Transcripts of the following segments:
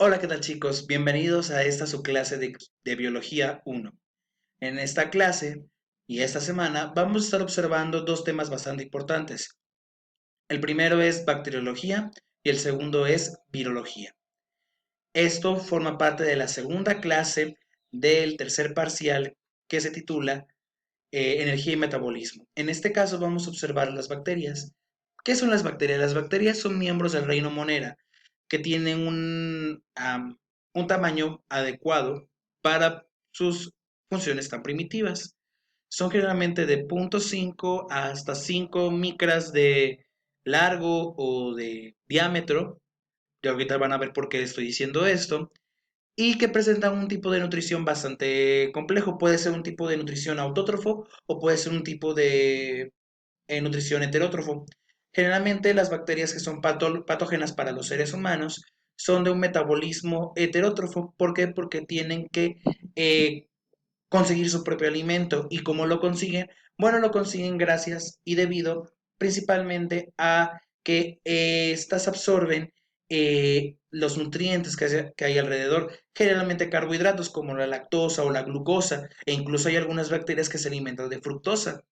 Hola, ¿qué tal chicos? Bienvenidos a esta su clase de Biología 1. En esta clase y esta semana vamos a estar observando dos temas bastante importantes. El primero es bacteriología y el segundo es virología. Esto forma parte de la segunda clase del tercer parcial que se titula Energía y Metabolismo. En este caso vamos a observar las bacterias. ¿Qué son las bacterias? Las bacterias son miembros del reino Monera que tienen un tamaño adecuado para sus funciones tan primitivas. Son generalmente de 0,5 hasta 5 micras de largo o de diámetro. Ya ahorita van a ver por qué estoy diciendo esto. Y que presentan un tipo de nutrición bastante complejo. Puede ser un tipo de nutrición autótrofo o puede ser un tipo de nutrición heterótrofo. Generalmente las bacterias que son patógenas para los seres humanos son de un metabolismo heterótrofo. ¿Por qué? Porque tienen que eh, conseguir su propio alimento. ¿Y cómo lo consiguen? Bueno, lo consiguen gracias y debido principalmente a que estas absorben los nutrientes que hay alrededor, generalmente carbohidratos como la lactosa o la glucosa, e incluso hay algunas bacterias que se alimentan de fructosa.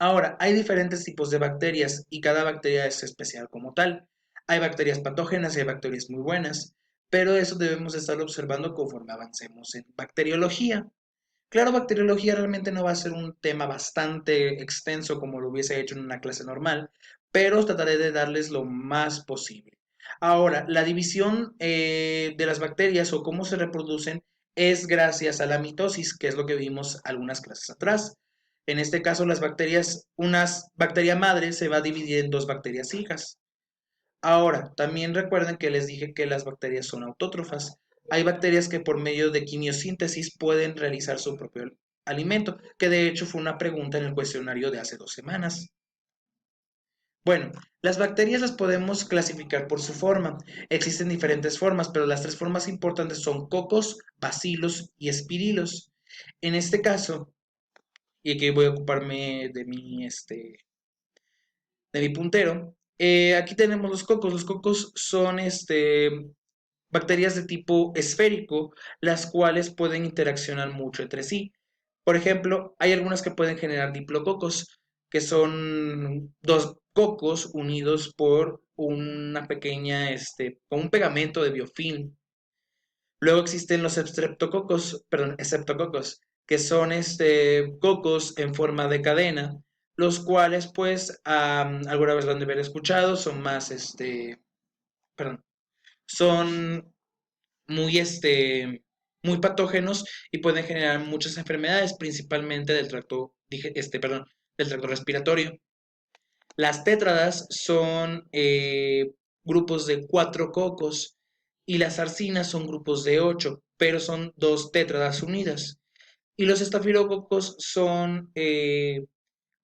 Ahora, hay diferentes tipos de bacterias y cada bacteria es especial como tal. Hay bacterias patógenas y hay bacterias muy buenas, pero eso debemos estar observando conforme avancemos en bacteriología. Claro, bacteriología realmente no va a ser un tema bastante extenso como lo hubiese hecho en una clase normal, pero trataré de darles lo más posible. Ahora, la división de las bacterias o cómo se reproducen es gracias a la mitosis, que es lo que vimos algunas clases atrás. En este caso, las bacterias, una bacteria madre se va a dividir en dos bacterias hijas. Ahora, también recuerden que les dije que las bacterias son autótrofas. Hay bacterias que por medio de quimiosíntesis pueden realizar su propio alimento, que de hecho fue una pregunta en el cuestionario de hace 2 semanas. Bueno, las bacterias las podemos clasificar por su forma. Existen diferentes formas, pero las tres formas importantes son cocos, bacilos y espirilos. En este caso, y aquí voy a ocuparme de mi puntero, aquí tenemos los cocos. Los cocos son bacterias de tipo esférico, las cuales pueden interaccionar mucho entre sí. Por ejemplo, hay algunas que pueden generar diplococos, que son dos cocos unidos por una pequeña, con un pegamento de biofilm. Luego existen los streptococos, que son cocos en forma de cadena, los cuales, pues, alguna vez lo han de haber escuchado, son más, perdón, son muy, muy patógenos y pueden generar muchas enfermedades, principalmente del tracto respiratorio. Las tétradas son grupos de 4 cocos y las arcinas son grupos de 8, pero son dos tétradas unidas. Y los estafilococos son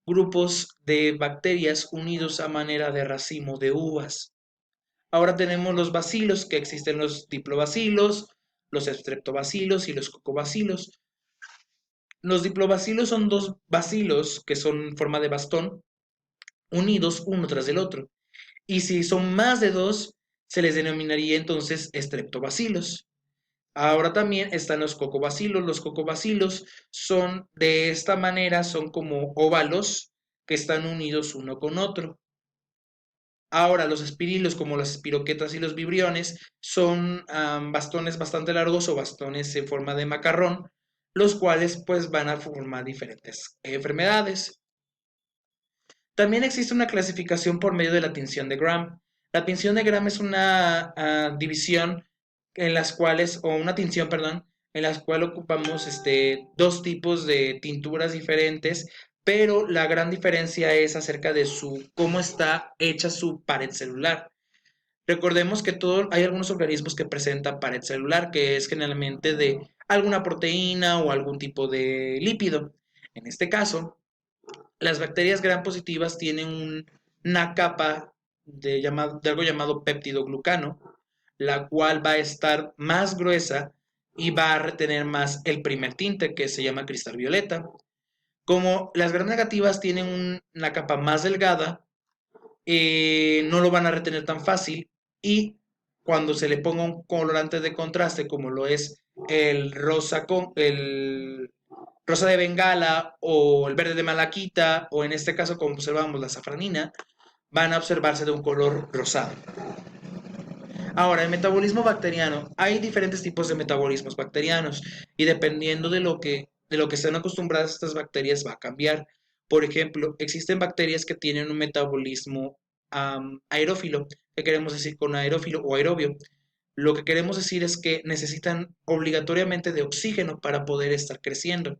grupos de bacterias unidos a manera de racimo de uvas. Ahora tenemos los bacilos, que existen los diplobacilos, los streptobacilos y los cocobacilos. Los diplobacilos son dos bacilos que son en forma de bastón, unidos uno tras del otro. Y si son más de dos, se les denominaría entonces streptobacilos. Ahora también están los cocobacilos. Los cocobacilos son de esta manera, son como óvalos que están unidos uno con otro. Ahora, los espirilos, como las espiroquetas y los vibriones, son bastones bastante largos o bastones en forma de macarrón, los cuales pues van a formar diferentes enfermedades. También existe una clasificación por medio de la tinción de Gram. La tinción de Gram es una división en las cuales, o una tinción, perdón, en las cuales ocupamos dos tipos de tinturas diferentes, pero la gran diferencia es acerca de cómo está hecha su pared celular. Recordemos que hay algunos organismos que presentan pared celular, que es generalmente de alguna proteína o algún tipo de lípido. En este caso, las bacterias gram positivas tienen una capa de algo llamado péptidoglucano, la cual va a estar más gruesa y va a retener más el primer tinte, que se llama cristal violeta. Como las gram negativas tienen una capa más delgada, no lo van a retener tan fácil y cuando se le ponga un colorante de contraste, como lo es el rosa de Bengala o el verde de Malaquita, o en este caso, como observamos, la safranina, van a observarse de un color rosado. Ahora, el metabolismo bacteriano, hay diferentes tipos de metabolismos bacterianos y dependiendo de lo que estén acostumbradas estas bacterias va a cambiar. Por ejemplo, existen bacterias que tienen un metabolismo aerófilo. ¿Qué queremos decir con aerófilo o aerobio? Lo que queremos decir es que necesitan obligatoriamente de oxígeno para poder estar creciendo.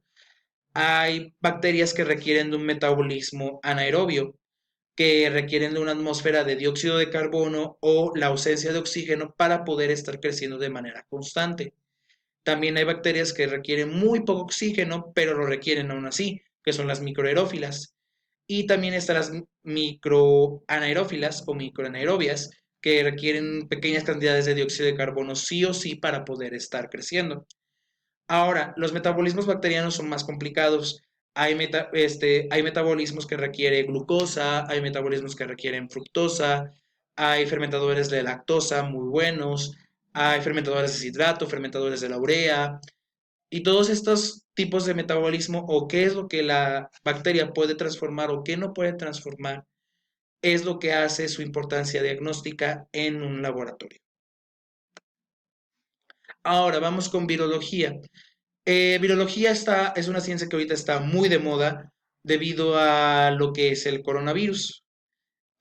Hay bacterias que requieren de un metabolismo anaerobio, que requieren de una atmósfera de dióxido de carbono o la ausencia de oxígeno para poder estar creciendo de manera constante. También hay bacterias que requieren muy poco oxígeno, pero lo requieren aún así, que son las microaerófilas. Y también están las microanaerófilas o microanaerobias, que requieren pequeñas cantidades de dióxido de carbono sí o sí para poder estar creciendo. Ahora, los metabolismos bacterianos son más complicados. Hay metabolismos que requieren glucosa, hay metabolismos que requieren fructosa, hay fermentadores de lactosa muy buenos, hay fermentadores de citrato, fermentadores de la urea, y todos estos tipos de metabolismo o qué es lo que la bacteria puede transformar o qué no puede transformar, es lo que hace su importancia diagnóstica en un laboratorio. Ahora vamos con virología. Virología es una ciencia que ahorita está muy de moda debido a lo que es el coronavirus.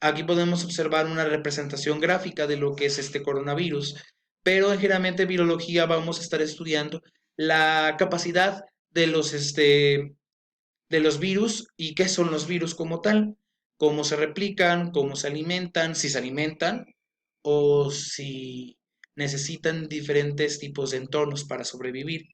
Aquí podemos observar una representación gráfica de lo que es este coronavirus, pero generalmente en virología vamos a estar estudiando la capacidad de los virus y qué son los virus como tal, cómo se replican, cómo se alimentan, si se alimentan o si necesitan diferentes tipos de entornos para sobrevivir.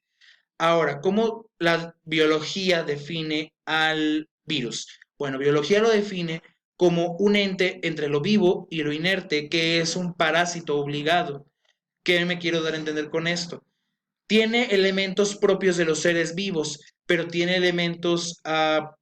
Ahora, ¿cómo la biología define al virus? Bueno, biología lo define como un ente entre lo vivo y lo inerte, que es un parásito obligado. ¿Qué me quiero dar a entender con esto? Tiene elementos propios de los seres vivos, pero tiene elementos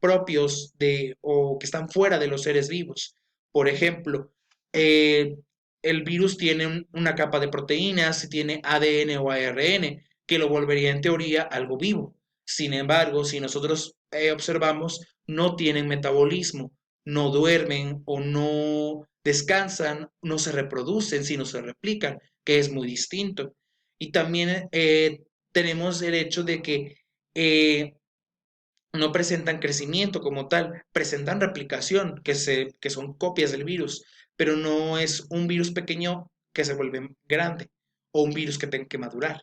propios o que están fuera de los seres vivos. Por ejemplo, eh, el virus tiene una capa de proteínas, tiene ADN o ARN, que lo volvería en teoría algo vivo. Sin embargo, si nosotros observamos, no tienen metabolismo, no duermen o no descansan, no se reproducen, sino se replican, que es muy distinto. Y también tenemos el hecho de que eh, no presentan crecimiento como tal, presentan replicación, que son copias del virus, pero no es un virus pequeño que se vuelve grande o un virus que tenga que madurar.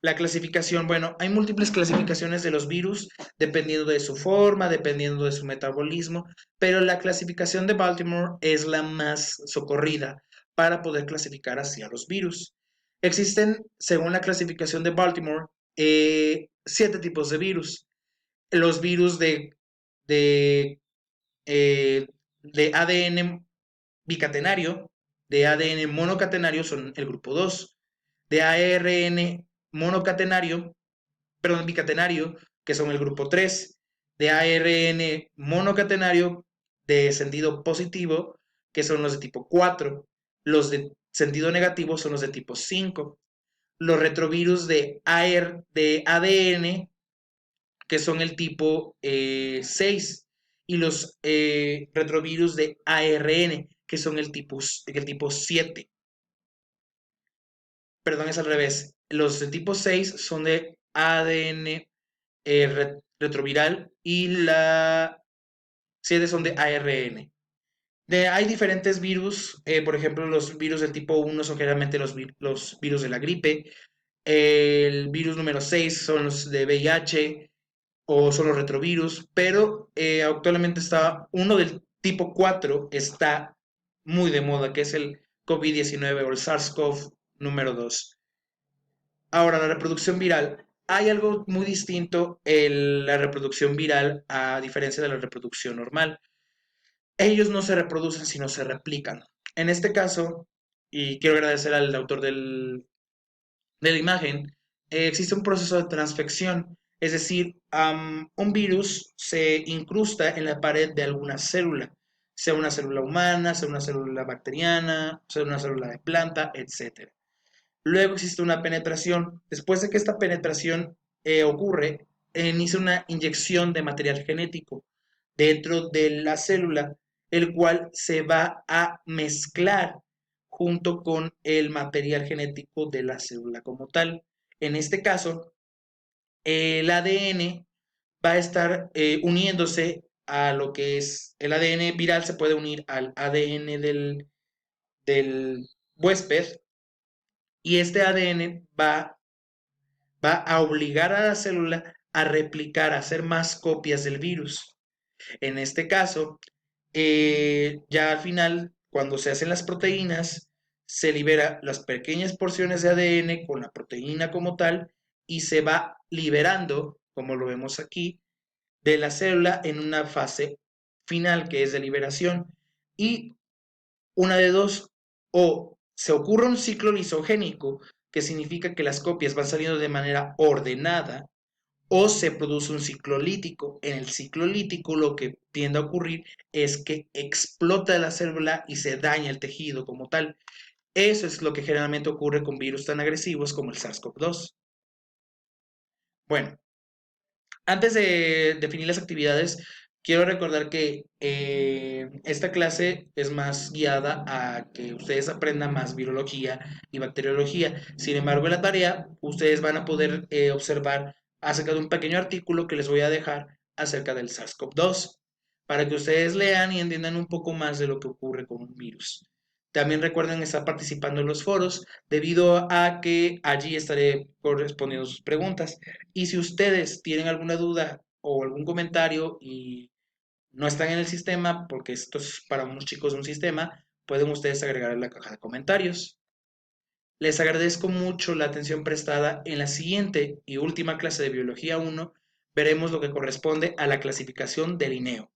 La clasificación, bueno, hay múltiples clasificaciones de los virus dependiendo de su forma, dependiendo de su metabolismo, pero la clasificación de Baltimore es la más socorrida para poder clasificar hacia los virus. Existen, según la clasificación de Baltimore, 7 tipos de virus. Los virus de, eh, de ADN bicatenario, de ADN monocatenario son el grupo 2, de ARN monocatenario, perdón, bicatenario, que son el grupo 3, de ARN monocatenario de sentido positivo, que son los de tipo 4, los de sentido negativo son los de tipo 5, los retrovirus de ADN, que son el tipo 6, y los retrovirus de ARN, que son el tipo 7. Perdón, es al revés. Los de tipo 6 son de ADN retroviral y la 7 son de ARN. Hay diferentes virus, por ejemplo, los virus del tipo 1 son generalmente los virus de la gripe, el virus número 6 son los de VIH o son los retrovirus, pero actualmente está uno del tipo 4 está muy de moda, que es el COVID-19 o el SARS-CoV número 2. Ahora, la reproducción viral. Hay algo muy distinto en la reproducción viral a diferencia de la reproducción normal. Ellos no se reproducen, sino se replican. En este caso, y quiero agradecer al autor de la imagen, existe un proceso de transfección, es decir, un virus se incrusta en la pared de alguna célula. sea una célula humana, sea una célula bacteriana, sea una célula de planta, etc. Luego existe una penetración. Después de que esta penetración ocurre, inicia una inyección de material genético dentro de la célula, el cual se va a mezclar junto con el material genético de la célula como tal. En este caso, el ADN va a estar uniéndose a lo que es el ADN viral, se puede unir al ADN del huésped, y este ADN va a obligar a la célula a replicar, a hacer más copias del virus. En este caso, ya al final, cuando se hacen las proteínas, se libera las pequeñas porciones de ADN con la proteína como tal y se va liberando, como lo vemos aquí, de la célula en una fase final que es de liberación. Y una de dos, o se ocurre un ciclo lisogénico, que significa que las copias van saliendo de manera ordenada, o se produce un ciclo lítico. En el ciclo lítico lo que tiende a ocurrir es que explota la célula y se daña el tejido como tal. Eso es lo que generalmente ocurre con virus tan agresivos como el SARS-CoV-2. Bueno, antes de definir las actividades, quiero recordar que esta clase es más guiada a que ustedes aprendan más virología y bacteriología. Sin embargo, en la tarea, ustedes van a poder observar acerca de un pequeño artículo que les voy a dejar acerca del SARS-CoV-2, para que ustedes lean y entiendan un poco más de lo que ocurre con un virus. También recuerden estar participando en los foros, debido a que allí estaré correspondiendo sus preguntas. Y si ustedes tienen alguna duda o algún comentario y no están en el sistema, porque esto es para unos chicos de un sistema, pueden ustedes agregar en la caja de comentarios. Les agradezco mucho la atención prestada. En la siguiente y última clase de Biología 1 veremos lo que corresponde a la clasificación de Linneo.